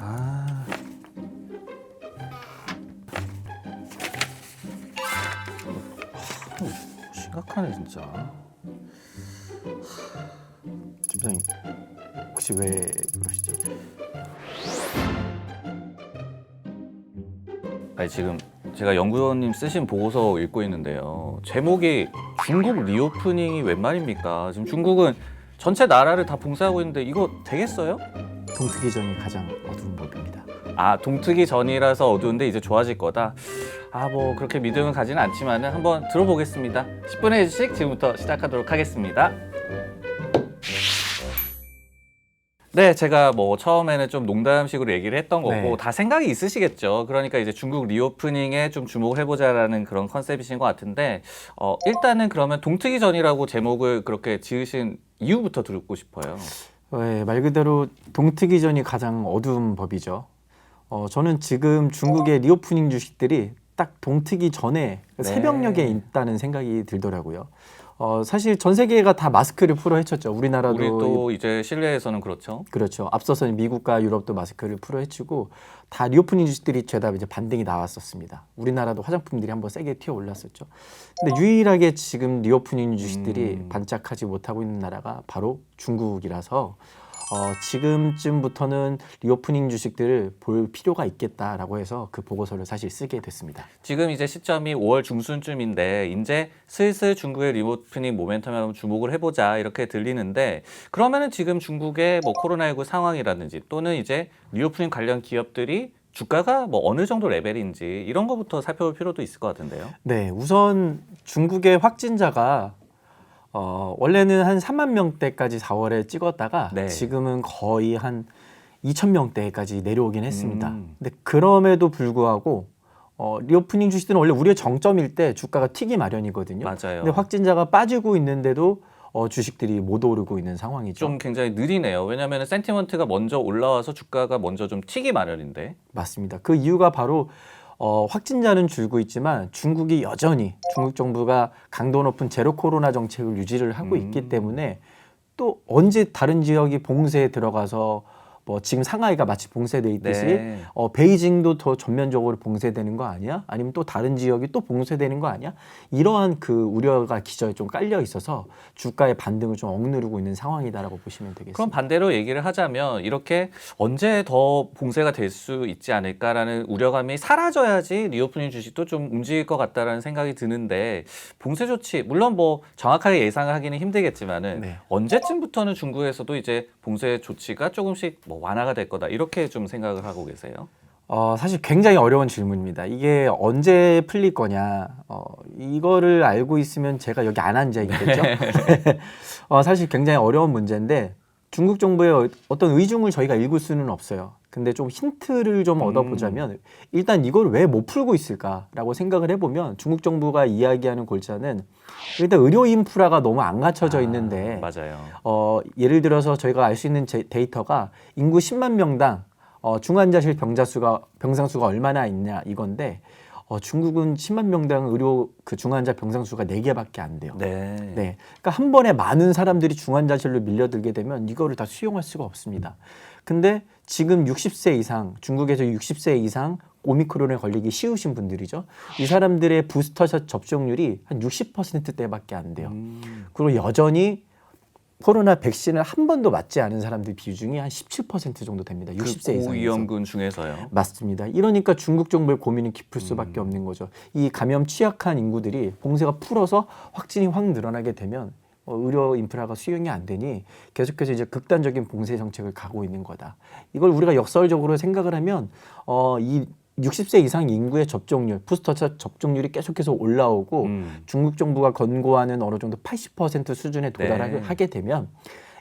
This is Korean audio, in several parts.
아. 심각하네 진짜. 팀장님 혹시 왜 그러시지? 아니 지금 제가 연구원님 쓰신 보고서 읽고 있는데요. 제목이 중국 리오프닝이 웬 말입니까? 지금 중국은 전체 나라를 다 봉쇄하고 있는데 이거 되겠어요? 동트기 전이 가장 어두운 법입니다. 아, 동트기 전이라서 어두운데 이제 좋아질 거다. 아, 뭐 그렇게 믿음은 가지는 않지만은 한번 들어보겠습니다. 10분의 1씩 지금부터 시작하도록 하겠습니다. 네, 제가 뭐 처음에는 좀 농담식으로 얘기를 했던 거고 네. 다 생각이 있으시겠죠. 그러니까 이제 중국 리오프닝에 좀 주목을 해보자라는 그런 컨셉이신 것 같은데 일단은 그러면 동트기 전이라고 제목을 그렇게 지으신 이유부터 듣고 싶어요. 네, 말 그대로 동트기 전이 가장 어두운 법이죠. 저는 지금 중국의 리오프닝 주식들이 딱 동트기 전에 네. 새벽녘에 있다는 생각이 들더라고요. 사실 전 세계가 다 마스크를 풀어 헤쳤죠. 우리나라도 우리도 이제 실내에서는 그렇죠. 그렇죠. 앞서서 미국과 유럽도 마스크를 풀어 헤치고 다 리오프닝 주식들이 죄다 이제 반등이 나왔었습니다. 우리나라도 화장품들이 한번 세게 튀어 올랐었죠. 근데 유일하게 지금 리오프닝 주식들이 반짝하지 못하고 있는 나라가 바로 중국이라서 지금쯤부터는 리오프닝 주식들을 볼 필요가 있겠다라고 해서 그 보고서를 사실 쓰게 됐습니다. 지금 이제 시점이 5월 중순쯤인데 이제 슬슬 중국의 리오프닝 모멘텀에 한번 주목을 해보자 이렇게 들리는데 그러면은 지금 중국의 뭐 코로나19 상황이라든지 또는 이제 리오프닝 관련 기업들이 주가가 뭐 어느 정도 레벨인지 이런 거부터 살펴볼 필요도 있을 것 같은데요. 네, 우선 중국의 확진자가 원래는 한 3만 명대까지 4월에 찍었다가 네. 지금은 거의 한 2천 명대까지 내려오긴 했습니다. 근데 그럼에도 불구하고 리오프닝 주식들은 원래 우리의 정점일 때 주가가 튀기 마련이거든요. 맞아요. 근데 확진자가 빠지고 있는데도 주식들이 못 오르고 있는 상황이죠. 좀 굉장히 느리네요. 왜냐하면 센티먼트가 먼저 올라와서 주가가 먼저 좀 튀기 마련인데. 맞습니다. 그 이유가 바로 확진자는 줄고 있지만 중국이 여전히 중국 정부가 강도 높은 제로 코로나 정책을 유지를 하고 있기 때문에 또 언제 다른 지역이 봉쇄에 들어가서 뭐 지금 상하이가 마치 봉쇄돼 있듯이 네. 베이징도 더 전면적으로 봉쇄되는 거 아니야? 아니면 또 다른 지역이 또 봉쇄되는 거 아니야? 이러한 그 우려가 기저에 좀 깔려 있어서 주가의 반등을 좀 억누르고 있는 상황이다라고 보시면 되겠습니다. 그럼 반대로 얘기를 하자면 이렇게 언제 더 봉쇄가 될 수 있지 않을까라는 우려감이 사라져야지 리오프닝 주식도 좀 움직일 것 같다라는 생각이 드는데 봉쇄 조치 물론 뭐 정확하게 예상을 하기는 힘들겠지만은 네. 언제쯤부터는 중국에서도 이제 봉쇄 조치가 조금씩 뭐 완화가 될 거다 이렇게 좀 생각을 하고 계세요? 사실 굉장히 어려운 질문입니다. 이게 언제 풀릴 거냐, 이거를 알고 있으면 제가 여기 안 앉아 있겠죠. 사실 굉장히 어려운 문제인데 중국 정부의 어떤 의중을 저희가 읽을 수는 없어요. 근데 좀 힌트를 좀 얻어보자면 일단 이걸 왜 못 풀고 있을까라고 생각을 해보면 중국 정부가 이야기하는 골자는 일단 의료 인프라가 너무 안 갖춰져 있는데 맞아요. 예를 들어서 저희가 알 수 있는 데이터가 인구 10만 명당 중환자실 병상수가 얼마나 있냐 이건데 중국은 10만 명당 의료 그 중환자 병상수가 4개밖에 안 돼요. 네. 네. 그러니까 한 번에 많은 사람들이 중환자실로 밀려들게 되면 이거를 다 수용할 수가 없습니다. 근데 지금 60세 이상, 중국에서 60세 이상 오미크론에 걸리기 쉬우신 분들이죠. 이 사람들의 부스터샷 접종률이 한 60%대밖에 안 돼요. 그리고 여전히 코로나 백신을 한 번도 맞지 않은 사람들 비중이 한 17% 정도 됩니다. 60세 이상에서. 고위험군 중에서요. 맞습니다. 이러니까 중국 정부의 고민은 깊을 수밖에 없는 거죠. 이 감염 취약한 인구들이 봉쇄가 풀어서 확진이 확 늘어나게 되면 의료 인프라가 수용이 안 되니 계속해서 이제 극단적인 봉쇄 정책을 가고 있는 거다. 이걸 우리가 역설적으로 생각을 하면 이 60세 이상 인구의 접종률, 부스터샷 접종률이 계속해서 올라오고 중국 정부가 권고하는 어느 정도 80% 수준에 도달하게 되면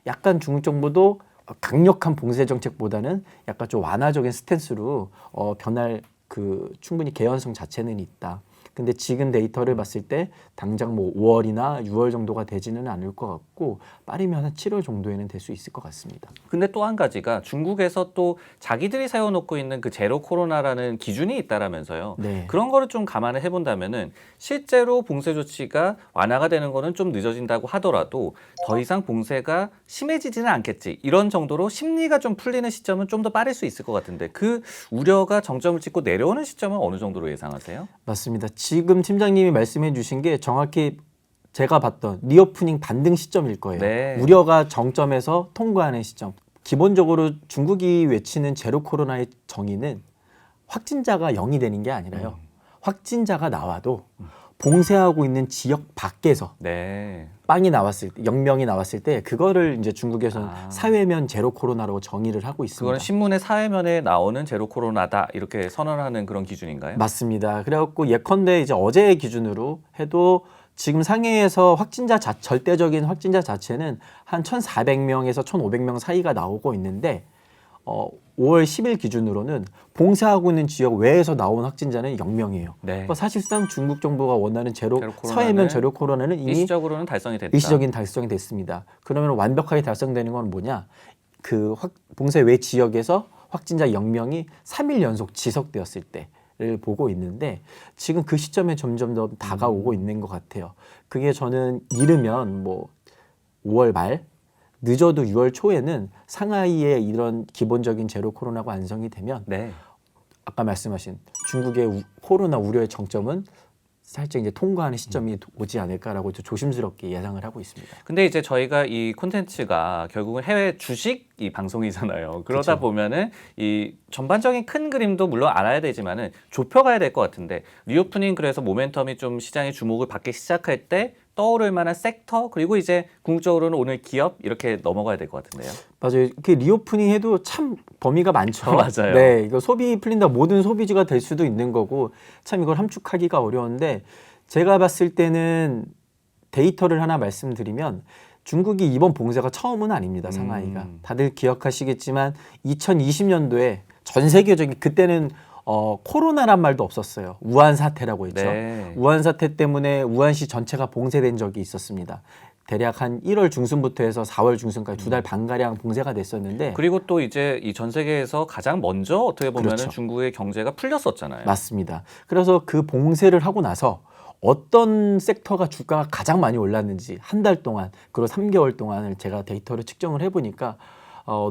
약간 중국 정부도 강력한 봉쇄 정책보다는 약간 좀 완화적인 스탠스로 변할 그 충분히 개연성 자체는 있다. 근데 지금 데이터를 봤을 때 당장 뭐 5월이나 6월 정도가 되지는 않을 것 같고 빠르면 한 7월 정도에는 될 수 있을 것 같습니다. 근데 또 한 가지가 중국에서 또 자기들이 세워놓고 있는 그 제로 코로나라는 기준이 있다라면서요. 네. 그런 거를 좀 감안을 해본다면은 실제로 봉쇄 조치가 완화가 되는 거는 좀 늦어진다고 하더라도 더 이상 봉쇄가 심해지지는 않겠지. 이런 정도로 심리가 좀 풀리는 시점은 좀 더 빠를 수 있을 것 같은데 그 우려가 정점을 찍고 내려오는 시점은 어느 정도로 예상하세요? 맞습니다. 지금 팀장님이 말씀해 주신 게 정확히 제가 봤던 리오프닝 반등 시점일 거예요. 네. 우려가 정점에서 통과하는 시점. 기본적으로 중국이 외치는 제로 코로나의 정의는 확진자가 0이 되는 게 아니라요. 확진자가 나와도 봉쇄하고 있는 지역 밖에서 네. 빵이 나왔을 때, 0명이 나왔을 때 그거를 이제 중국에서는 아. 사회면 제로 코로나로 정의를 하고 있습니다. 그거는 신문의 사회면에 나오는 제로 코로나다 이렇게 선언하는 그런 기준인가요? 맞습니다. 그래갖고 예컨대 이제 어제의 기준으로 해도 지금 상해에서 절대적인 확진자 자체는 한 1,400명에서 1,500명 사이가 나오고 있는데 5월 10일 기준으로는 봉쇄하고 있는 지역 외에서 나온 확진자는 0명이에요. 네. 그러니까 사실상 중국 정부가 원하는 제로 코로나는 사회면 제로 코로나는 이미 일시적으로는 달성이 됐다. 일시적인 달성이 됐습니다. 그러면 완벽하게 달성되는 건 뭐냐? 그 봉쇄 외 지역에서 확진자 0명이 3일 연속 지속되었을 때를 보고 있는데 지금 그 시점에 점점 더 다가오고 있는 것 같아요. 그게 저는 이르면 뭐 5월 말 늦어도 6월 초에는 상하이의 이런 기본적인 제로 코로나가 완성이 되면 네. 아까 말씀하신 중국의 코로나 우려의 정점은 살짝 이제 통과하는 시점이 오지 않을까라고 조심스럽게 예상을 하고 있습니다. 근데 이제 저희가 이 콘텐츠가 결국은 해외 주식 이 방송이잖아요. 그러다 그쵸. 보면은 이 전반적인 큰 그림도 물론 알아야 되지만은 좁혀가야 될 것 같은데 리오프닝 그래서 모멘텀이 좀 시장의 주목을 받기 시작할 때 떠오를 만한 섹터 그리고 이제 궁극적으로는 오늘 기업 이렇게 넘어가야 될 것 같은데요. 맞아요. 이렇게 리오프닝 해도 참 범위가 많죠. 맞아요. 네, 이거 소비 풀린다 모든 소비지가 될 수도 있는 거고 참 이걸 함축하기가 어려운데 제가 봤을 때는 데이터를 하나 말씀드리면 중국이 이번 봉쇄가 처음은 아닙니다. 상하이가. 다들 기억하시겠지만 2020년도에 전 세계적인 그때는 코로나란 말도 없었어요. 우한 사태라고 했죠. 네. 우한 사태 때문에 우한시 전체가 봉쇄된 적이 있었습니다. 대략 한 1월 중순부터 해서 4월 중순까지 2달 반가량 봉쇄가 됐었는데 그리고 또 이제 이 전 세계에서 가장 먼저 어떻게 보면은 그렇죠. 중국의 경제가 풀렸었잖아요. 맞습니다. 그래서 그 봉쇄를 하고 나서 어떤 섹터가 주가가 가장 많이 올랐는지 한 달 동안 그리고 3개월 동안을 제가 데이터를 측정을 해보니까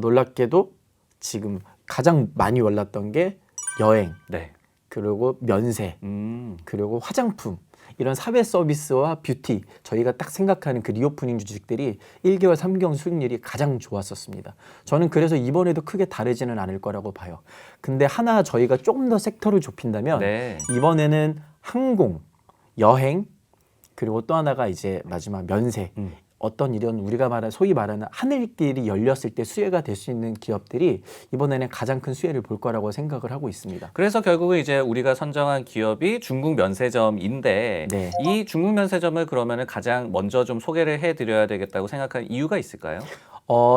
놀랍게도 지금 가장 많이 올랐던 게 여행 네. 그리고 면세 그리고 화장품 이런 사회 서비스와 뷰티 저희가 딱 생각하는 그 리오프닝 주식들이 1개월 3개월 수익률이 가장 좋았었습니다. 저는 그래서 이번에도 크게 다르지는 않을 거라고 봐요. 근데 하나 저희가 조금 더 섹터를 좁힌다면 네. 이번에는 항공, 여행 그리고 또 하나가 이제 마지막 면세 어떤 이런 우리가 소위 말하는 하늘길이 열렸을 때 수혜가 될 수 있는 기업들이 이번에는 가장 큰 수혜를 볼 거라고 생각을 하고 있습니다. 그래서 결국은 이제 우리가 선정한 기업이 중국 면세점인데 네. 이 중국 면세점을 그러면은 가장 먼저 좀 소개를 해드려야 되겠다고 생각하는 이유가 있을까요?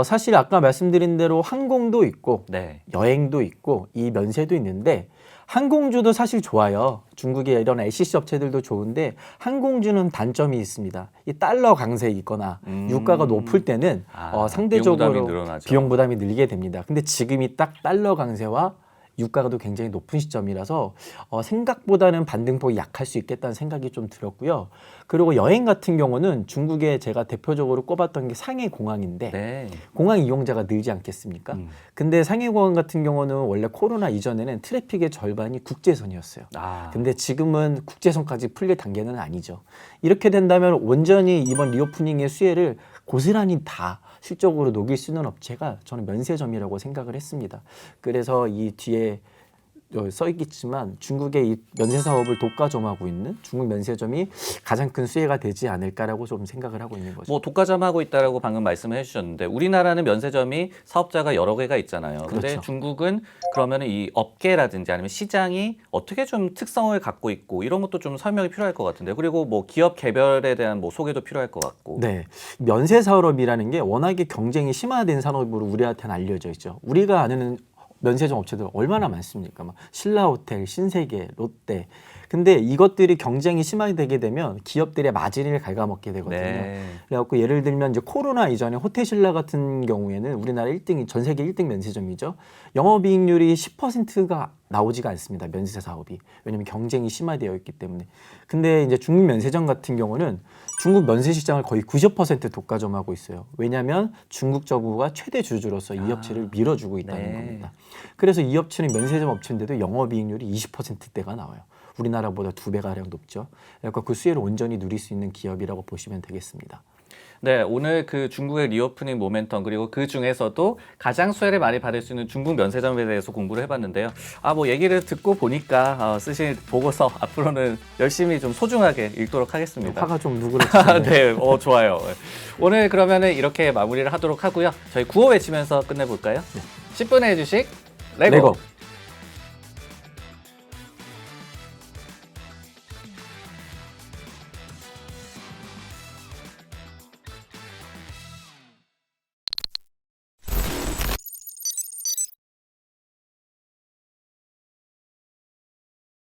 사실 아까 말씀드린 대로 항공도 있고 네. 여행도 있고 이 면세도 있는데 항공주도 사실 좋아요. 중국의 이런 LCC 업체들도 좋은데 항공주는 단점이 있습니다. 이 달러 강세에 있거나 유가가 높을 때는 상대적으로 비용 부담이 늘어나죠. 비용 부담이 늘게 됩니다. 근데 지금이 딱 달러 강세와 유가가 굉장히 높은 시점이라서 생각보다는 반등폭이 약할 수 있겠다는 생각이 좀 들었고요. 그리고 여행 같은 경우는 중국에 제가 대표적으로 꼽았던 게 상해공항인데 네. 공항 이용자가 늘지 않겠습니까? 근데 상해공항 같은 경우는 원래 코로나 이전에는 트래픽의 절반이 국제선이었어요. 근데 지금은 국제선까지 풀릴 단계는 아니죠. 이렇게 된다면 온전히 이번 리오프닝의 수혜를 고스란히 다 실적으로 녹일 수 있는 업체가 저는 면세점이라고 생각을 했습니다. 그래서 이 뒤에 써 있겠지만 중국의 이 면세 사업을 독과점하고 있는 중국 면세점이 가장 큰 수혜가 되지 않을까라고 좀 생각을 하고 있는 거죠. 뭐 독과점하고 있다라고 방금 말씀을 해주셨는데 우리나라는 면세점이 사업자가 여러 개가 있잖아요. 근데 그렇죠. 중국은 그러면은 이 업계라든지 아니면 시장이 어떻게 좀 특성을 갖고 있고 이런 것도 좀 설명이 필요할 것 같은데 그리고 뭐 기업 개별에 대한 뭐 소개도 필요할 것 같고. 네, 면세 산업이라는 게 워낙에 경쟁이 심화된 산업으로 우리한테는 알려져 있죠. 우리가 아는 면세점 업체들 얼마나 많습니까? 막 신라호텔, 신세계, 롯데. 근데 이것들이 경쟁이 심하게 되게 되면 기업들의 마진을 갉아먹게 되거든요. 네. 그래갖고 예를 들면 이제 코로나 이전에 호텔신라 같은 경우에는 우리나라 1등이 전 세계 1등 면세점이죠. 영업이익률이 10%가 나오지가 않습니다. 면세 사업이. 왜냐하면 경쟁이 심화되어 있기 때문에. 근데 이제 중국 면세점 같은 경우는 중국 면세 시장을 거의 90% 독과점하고 있어요. 왜냐하면 중국 정부가 최대 주주로서 이 업체를 밀어주고 있다는 네. 겁니다. 그래서 이 업체는 면세점 업체인데도 영업이익률이 20%대가 나와요. 우리나라보다 2배가량 높죠. 그러니까 그 수혜를 온전히 누릴 수 있는 기업이라고 보시면 되겠습니다. 네, 오늘 그 중국의 리오프닝 모멘텀 그리고 그 중에서도 가장 수혜를 많이 받을 수 있는 중국 면세점에 대해서 공부를 해봤는데요. 뭐 얘기를 듣고 보니까 쓰실 보고서 앞으로는 열심히 좀 소중하게 읽도록 하겠습니다. 화가 좀 누그러지네요. 네, 좋아요. 오늘 그러면은 이렇게 마무리를 하도록 하고요. 저희 구호 외치면서 끝내볼까요? 10분의 주식 레고.